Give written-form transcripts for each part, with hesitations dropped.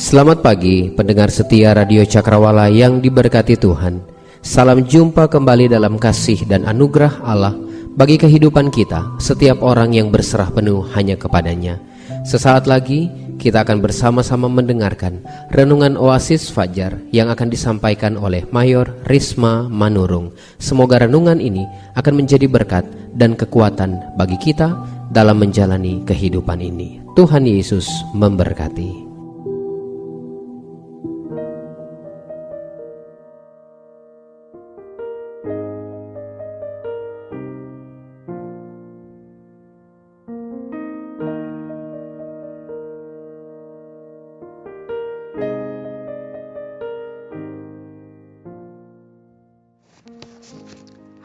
Selamat pagi pendengar setia Radio Cakrawala yang diberkati Tuhan. Salam jumpa kembali dalam kasih dan anugerah Allah bagi kehidupan kita, setiap orang yang berserah penuh hanya kepadanya. Sesaat lagi kita akan bersama-sama mendengarkan Renungan Oasis Fajar yang akan disampaikan oleh Mayor Risma Manurung. Semoga renungan ini akan menjadi berkat dan kekuatan bagi kita dalam menjalani kehidupan ini. Tuhan Yesus memberkati.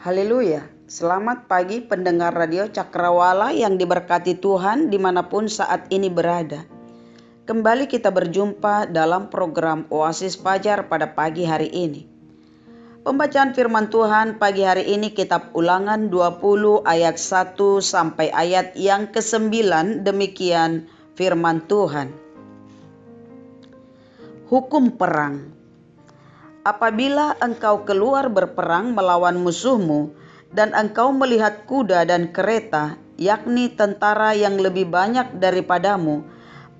Haleluya, selamat pagi pendengar Radio Cakrawala yang diberkati Tuhan dimanapun saat ini berada. Kembali kita berjumpa dalam program Oasis Fajar pada pagi hari ini. Pembacaan firman Tuhan pagi hari ini kitab Ulangan 20 ayat 1 sampai ayat yang ke-9, demikian firman Tuhan. Hukum perang. Apabila engkau keluar berperang melawan musuhmu, dan engkau melihat kuda dan kereta, yakni tentara yang lebih banyak daripadamu,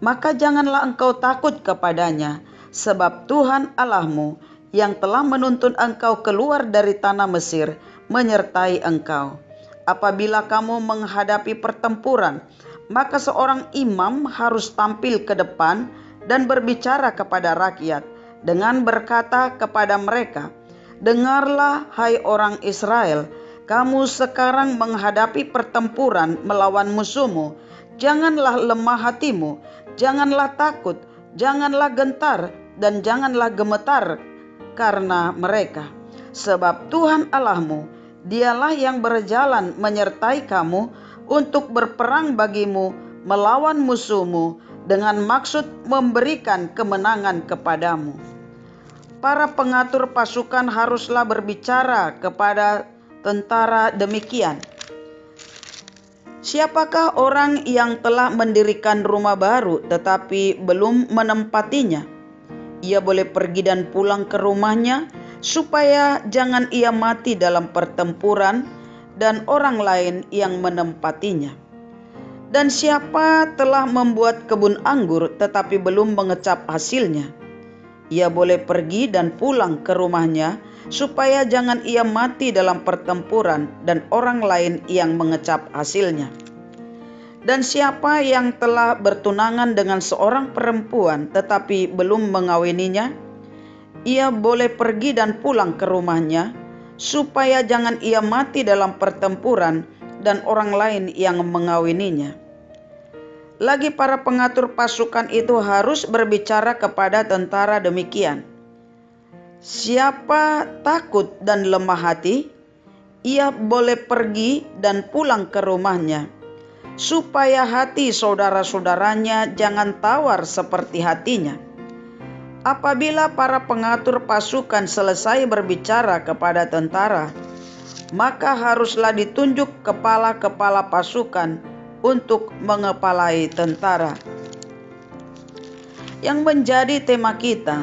maka janganlah engkau takut kepadanya, sebab Tuhan Allahmu yang telah menuntun engkau keluar dari tanah Mesir, menyertai engkau. Apabila kamu menghadapi pertempuran, maka seorang imam harus tampil ke depan dan berbicara kepada rakyat, dengan berkata kepada mereka, "Dengarlah hai orang Israel, kamu sekarang menghadapi pertempuran melawan musuhmu. Janganlah lemah hatimu, janganlah takut, janganlah gentar, dan janganlah gemetar karena mereka. Sebab Tuhan Allahmu, dialah yang berjalan menyertai kamu untuk berperang bagimu melawan musuhmu dengan maksud memberikan kemenangan kepadamu." Para pengatur pasukan haruslah berbicara kepada tentara demikian, "Siapakah orang yang telah mendirikan rumah baru tetapi belum menempatinya? Ia boleh pergi dan pulang ke rumahnya, supaya jangan ia mati dalam pertempuran dan orang lain yang menempatinya. Dan siapa telah membuat kebun anggur tetapi belum mengecap hasilnya? Ia boleh pergi dan pulang ke rumahnya, supaya jangan ia mati dalam pertempuran dan orang lain yang mengecap hasilnya. Dan siapa yang telah bertunangan dengan seorang perempuan tetapi belum mengawininya, ia boleh pergi dan pulang ke rumahnya, supaya jangan ia mati dalam pertempuran dan orang lain yang mengawininya." Lagi para pengatur pasukan itu harus berbicara kepada tentara demikian, "Siapa takut dan lemah hati, ia boleh pergi dan pulang ke rumahnya, supaya hati saudara-saudaranya jangan tawar seperti hatinya." Apabila para pengatur pasukan selesai berbicara kepada tentara, maka haruslah ditunjuk kepala-kepala pasukan untuk mengepalai tentara. Yang menjadi tema kita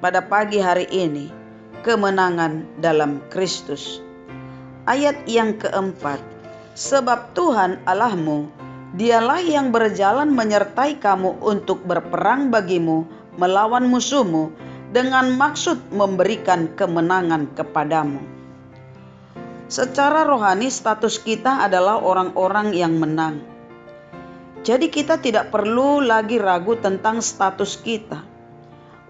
pada pagi hari ini, kemenangan dalam Kristus. Ayat yang keempat, "Sebab Tuhan Allahmu, dialah yang berjalan menyertai kamu untuk berperang bagimu melawan musuhmu, dengan maksud memberikan kemenangan kepadamu." Secara rohani status kita adalah orang-orang yang menang. Jadi kita tidak perlu lagi ragu tentang status kita.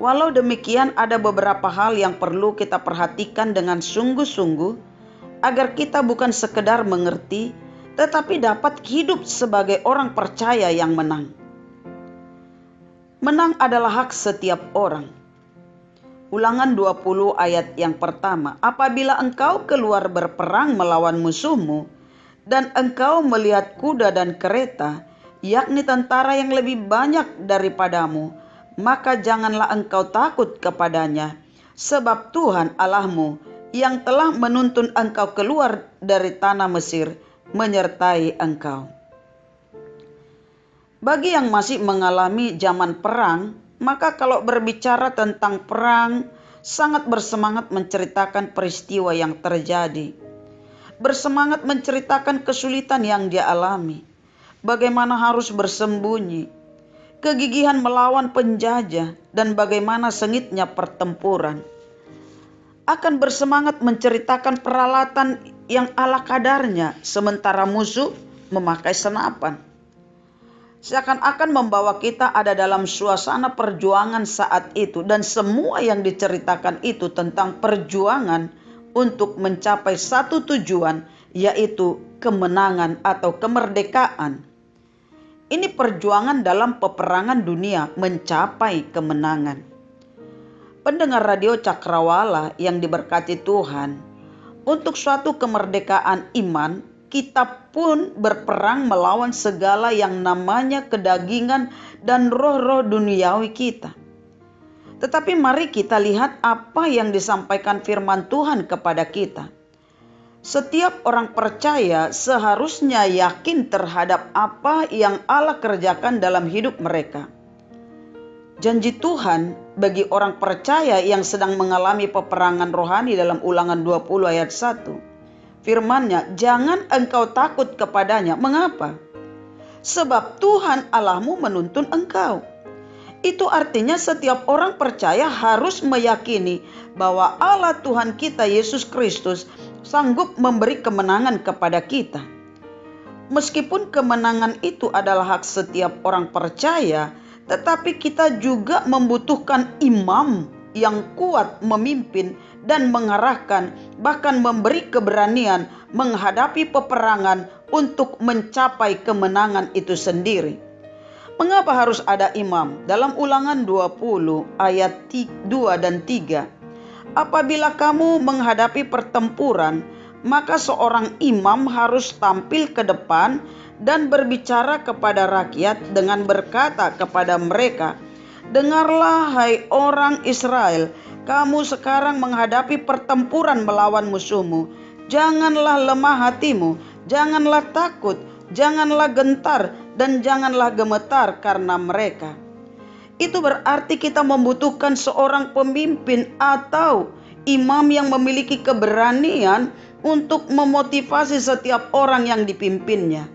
Walau demikian, ada beberapa hal yang perlu kita perhatikan dengan sungguh-sungguh agar kita bukan sekedar mengerti, tetapi dapat hidup sebagai orang percaya yang menang. Menang adalah hak setiap orang. Ulangan 20 ayat yang pertama, "Apabila engkau keluar berperang melawan musuhmu, dan engkau melihat kuda dan kereta, yakni tentara yang lebih banyak daripadamu, maka janganlah engkau takut kepadanya, sebab Tuhan Allahmu yang telah menuntun engkau keluar dari tanah Mesir, menyertai engkau." Bagi yang masih mengalami zaman perang, Maka kalau berbicara tentang perang, sangat bersemangat menceritakan peristiwa yang terjadi. Bersemangat menceritakan kesulitan yang dia alami. Bagaimana harus bersembunyi. Kegigihan melawan penjajah dan bagaimana sengitnya pertempuran. Akan bersemangat menceritakan peralatan yang ala kadarnya sementara musuh memakai senapan. Seakan-akan membawa kita ada dalam suasana perjuangan saat itu, dan semua yang diceritakan itu tentang perjuangan untuk mencapai satu tujuan, yaitu kemenangan atau kemerdekaan. Ini perjuangan dalam peperangan dunia mencapai kemenangan. Pendengar radio Cakrawala yang diberkati Tuhan, untuk suatu kemerdekaan iman, kita pun berperang melawan segala yang namanya kedagingan dan roh-roh duniawi kita. Tetapi mari kita lihat apa yang disampaikan firman Tuhan kepada kita. Setiap orang percaya seharusnya yakin terhadap apa yang Allah kerjakan dalam hidup mereka. Janji Tuhan bagi orang percaya yang sedang mengalami peperangan rohani dalam Ulangan 20 ayat 1. Firman-Nya, jangan engkau takut kepadanya. Mengapa? Sebab Tuhan Allahmu menuntun engkau. Itu artinya setiap orang percaya harus meyakini bahwa Allah Tuhan kita Yesus Kristus sanggup memberi kemenangan kepada kita. Meskipun kemenangan itu adalah hak setiap orang percaya, tetapi kita juga membutuhkan imam yang kuat memimpin dan mengarahkan, bahkan memberi keberanian menghadapi peperangan untuk mencapai kemenangan itu sendiri. Mengapa harus ada imam? Dalam Ulangan 20 ayat 2 dan 3. Apabila kamu menghadapi pertempuran, maka seorang imam harus tampil ke depan dan berbicara kepada rakyat dengan berkata kepada mereka, dengarlah hai orang Israel, kamu sekarang menghadapi pertempuran melawan musuhmu. Janganlah lemah hatimu, janganlah takut, janganlah gentar, dan janganlah gemetar karena mereka. Itu berarti kita membutuhkan seorang pemimpin atau imam yang memiliki keberanian untuk memotivasi setiap orang yang dipimpinnya.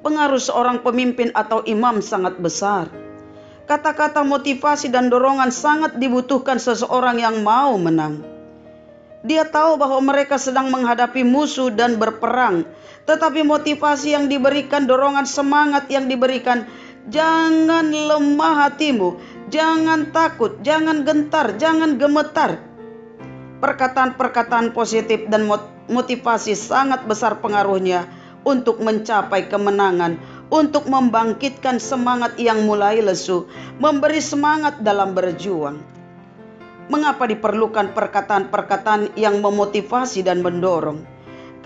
Pengaruh seorang pemimpin atau imam sangat besar. Kata-kata motivasi dan dorongan sangat dibutuhkan seseorang yang mau menang. Dia tahu bahwa mereka sedang menghadapi musuh dan berperang. Tetapi motivasi yang diberikan, dorongan semangat yang diberikan, jangan lemah hatimu, jangan takut, jangan gentar, jangan gemetar. Perkataan-perkataan positif dan motivasi sangat besar pengaruhnya untuk mencapai kemenangan, untuk membangkitkan semangat yang mulai lesu, memberi semangat dalam berjuang. Mengapa diperlukan perkataan-perkataan yang memotivasi dan mendorong?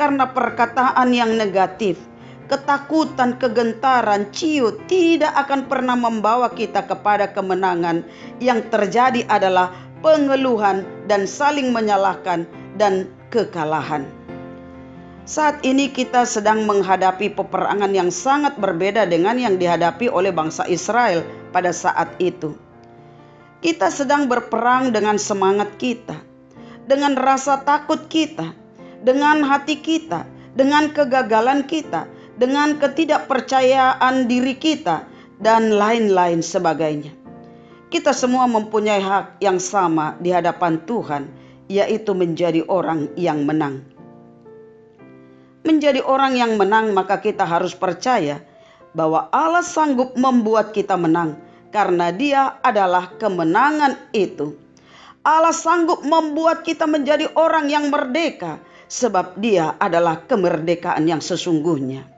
Karena perkataan yang negatif, ketakutan, kegentaran, ciut tidak akan pernah membawa kita kepada kemenangan. Yang terjadi adalah pengeluhan dan saling menyalahkan dan kekalahan. Saat ini kita sedang menghadapi peperangan yang sangat berbeda dengan yang dihadapi oleh bangsa Israel pada saat itu. Kita sedang berperang dengan semangat kita, dengan rasa takut kita, dengan hati kita, dengan kegagalan kita, dengan ketidakpercayaan diri kita, dan lain-lain sebagainya. Kita semua mempunyai hak yang sama di hadapan Tuhan, yaitu menjadi orang yang menang. Menjadi orang yang menang, maka kita harus percaya bahwa Allah sanggup membuat kita menang, karena Dia adalah kemenangan itu. Allah sanggup membuat kita menjadi orang yang merdeka, sebab Dia adalah kemerdekaan yang sesungguhnya.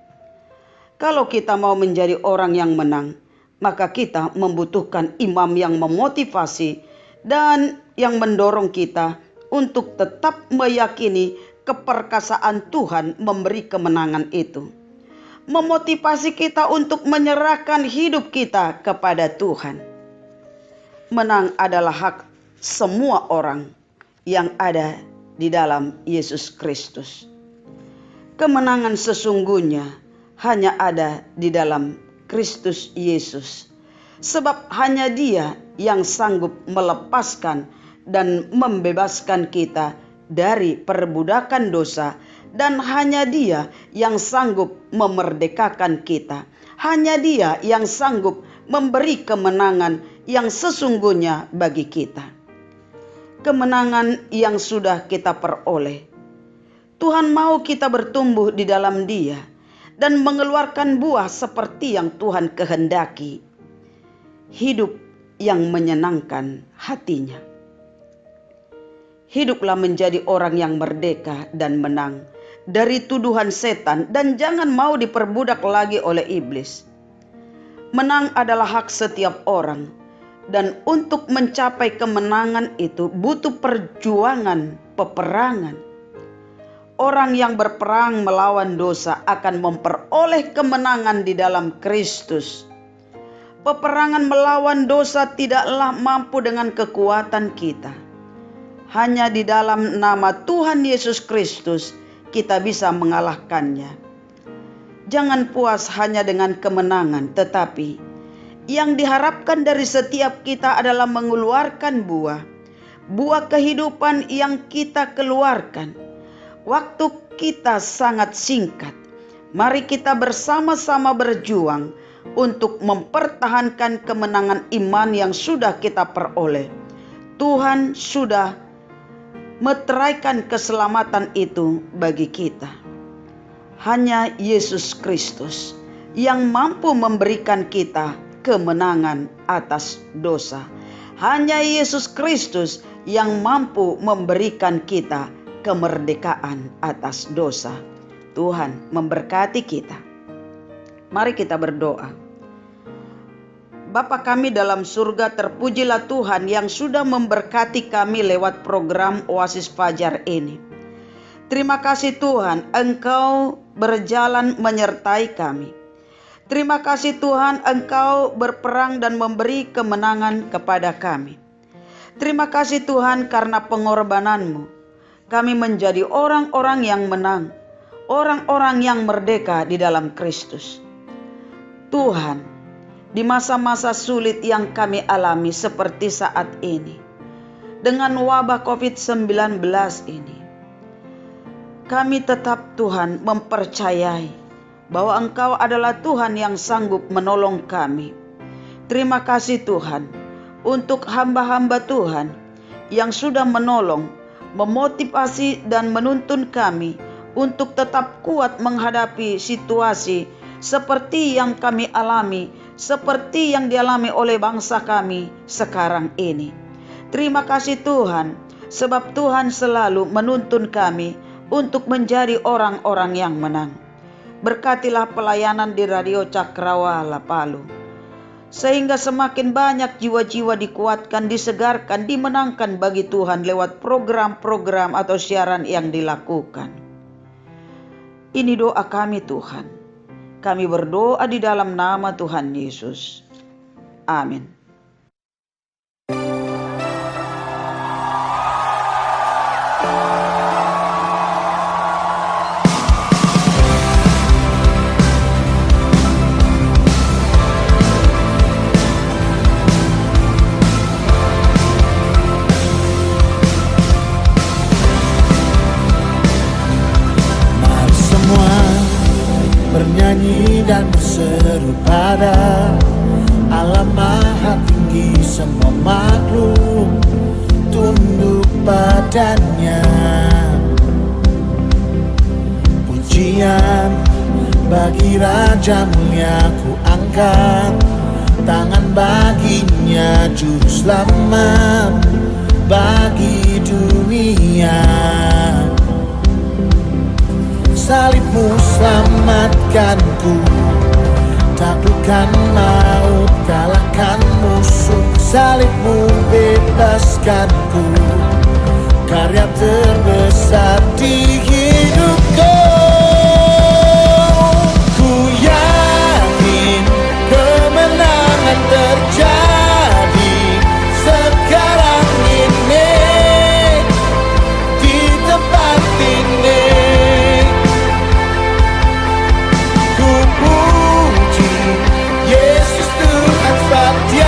Kalau kita mau menjadi orang yang menang, maka kita membutuhkan imam yang memotivasi dan yang mendorong kita untuk tetap meyakini keperkasaan Tuhan memberi kemenangan itu. Memotivasi kita untuk menyerahkan hidup kita kepada Tuhan. Menang adalah hak semua orang yang ada di dalam Yesus Kristus. Kemenangan sesungguhnya hanya ada di dalam Kristus Yesus. Sebab hanya Dia yang sanggup melepaskan dan membebaskan kita dari perbudakan dosa, dan hanya Dia yang sanggup memerdekakan kita. Hanya Dia yang sanggup memberi kemenangan yang sesungguhnya bagi kita. Kemenangan yang sudah kita peroleh. Tuhan mau kita bertumbuh di dalam Dia dan mengeluarkan buah seperti yang Tuhan kehendaki. Hidup yang menyenangkan hatinya. Hiduplah menjadi orang yang merdeka dan menang dari tuduhan setan, dan jangan mau diperbudak lagi oleh iblis. Menang adalah hak setiap orang, dan untuk mencapai kemenangan itu butuh perjuangan, peperangan. Orang yang berperang melawan dosa akan memperoleh kemenangan di dalam Kristus. Peperangan melawan dosa tidaklah mampu dengan kekuatan kita. Hanya di dalam nama Tuhan Yesus Kristus kita bisa mengalahkannya. Jangan puas hanya dengan kemenangan, tetapi yang diharapkan dari setiap kita adalah mengeluarkan buah kehidupan yang kita keluarkan. Waktu kita sangat singkat. Mari kita bersama-sama berjuang untuk mempertahankan kemenangan iman yang sudah kita peroleh. Tuhan sudah meteraikan keselamatan itu bagi kita. Hanya Yesus Kristus yang mampu memberikan kita kemenangan atas dosa. Hanya Yesus Kristus yang mampu memberikan kita kemerdekaan atas dosa. Tuhan memberkati kita. Mari kita berdoa. Bapa kami dalam surga, terpujilah Tuhan yang sudah memberkati kami lewat program Oasis Fajar ini. Terima kasih Tuhan, Engkau berjalan menyertai kami. Terima kasih Tuhan, Engkau berperang dan memberi kemenangan kepada kami. Terima kasih Tuhan, karena pengorbanan-Mu kami menjadi orang-orang yang menang, orang-orang yang merdeka di dalam Kristus. Tuhan, di masa-masa sulit yang kami alami seperti saat ini, dengan wabah COVID-19 ini, kami tetap Tuhan mempercayai bahwa Engkau adalah Tuhan yang sanggup menolong kami. Terima kasih Tuhan untuk hamba-hamba Tuhan yang sudah menolong, memotivasi dan menuntun kami untuk tetap kuat menghadapi situasi seperti yang kami alami, seperti yang dialami oleh bangsa kami sekarang ini. Terima kasih Tuhan, sebab Tuhan selalu menuntun kami untuk menjadi orang-orang yang menang. Berkatilah pelayanan di Radio Cakrawala Palu, sehingga semakin banyak jiwa-jiwa dikuatkan, disegarkan, dimenangkan bagi Tuhan lewat program-program atau siaran yang dilakukan. Ini doa kami Tuhan. Kami berdoa di dalam nama Tuhan Yesus. Amin. Bernyanyi dan berseru pada Allah Maha Tinggi, semua makhluk tunduk padanya. Pujian bagi Raja mulia, ku angkat tangan baginya, juru selamat bagi dunia. Salibmu selamatkanku, taklukkan maut, kalahkan musuh. Salibmu bebaskanku, karya terbesar di hidupku. Ku yakin kemenangan terjadi sekarang ini, di tempat ini. Yesus Tuhan setia.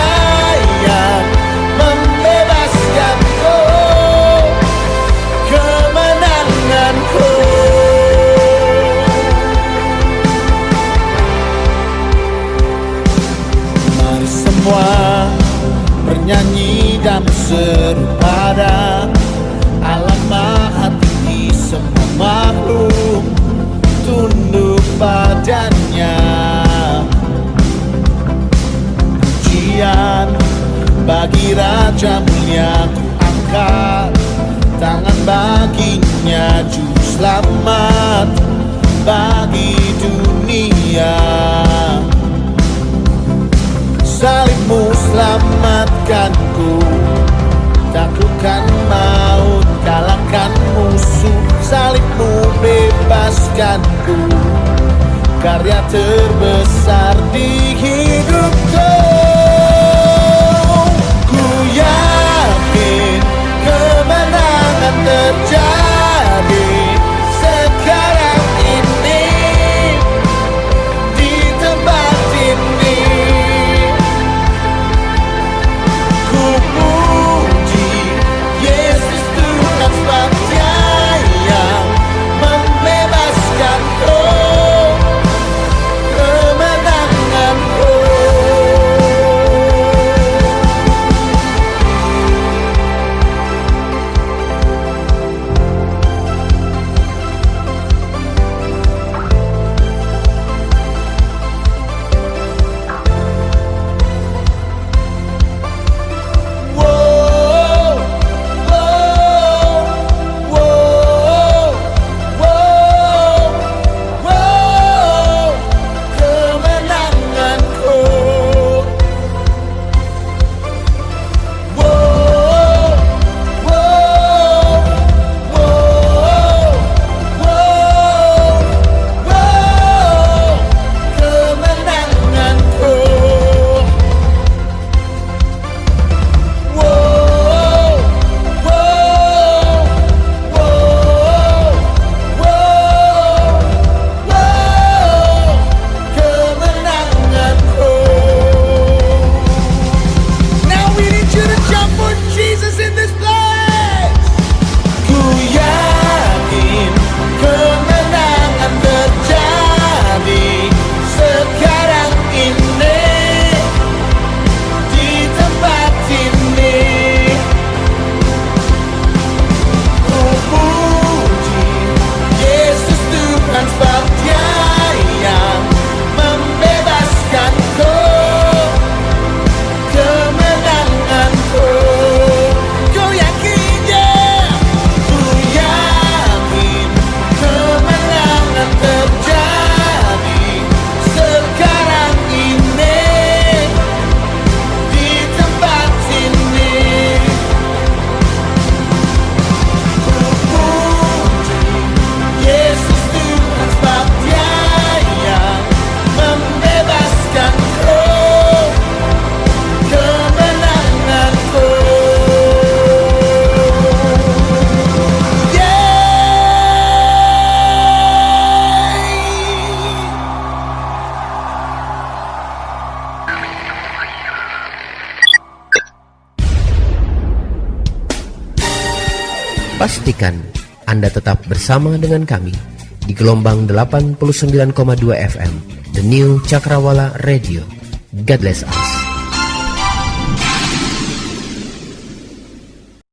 padanya. Pujian bagi Raja mulia, ku angkat tangan baginya. Juru selamat bagi dunia. Salibmu selamatkanku, taklukkan maut, kalahkan musuh. Salibmu bebaskanku, karya terbesar di hidupku. Ku yakin kemenangan terjadi sekarang ini, di tempat ini. Ku puji Yesus Tuhan, sebab Dia yang membebaskanku, kemenanganku. Wow, wow, wow, wow, wow, kemenanganku. Wow, wow, wow, wow, wow, kemenanganku. Wow, wow, wow, wow, wow, kemenanganku. Now we need you to jump for Jesus in this place. Ku yakin kemenangan terjadi sekarang ini, di tempat ini. Ku puji Yesus Tuhan, sebab Dia yang membebaskanku, kemenanganku. Ku yakin, yeah. Ku yakin kemenangan terjadi sekarang ini, di tempat ini. Ku puji Yesus Tuhan, sebab Dia yang membebaskanku, kemenanganku. Yeah. Pastikan Anda tetap bersama dengan kami di gelombang 89,2 FM The New Cakrawala Radio. God bless us.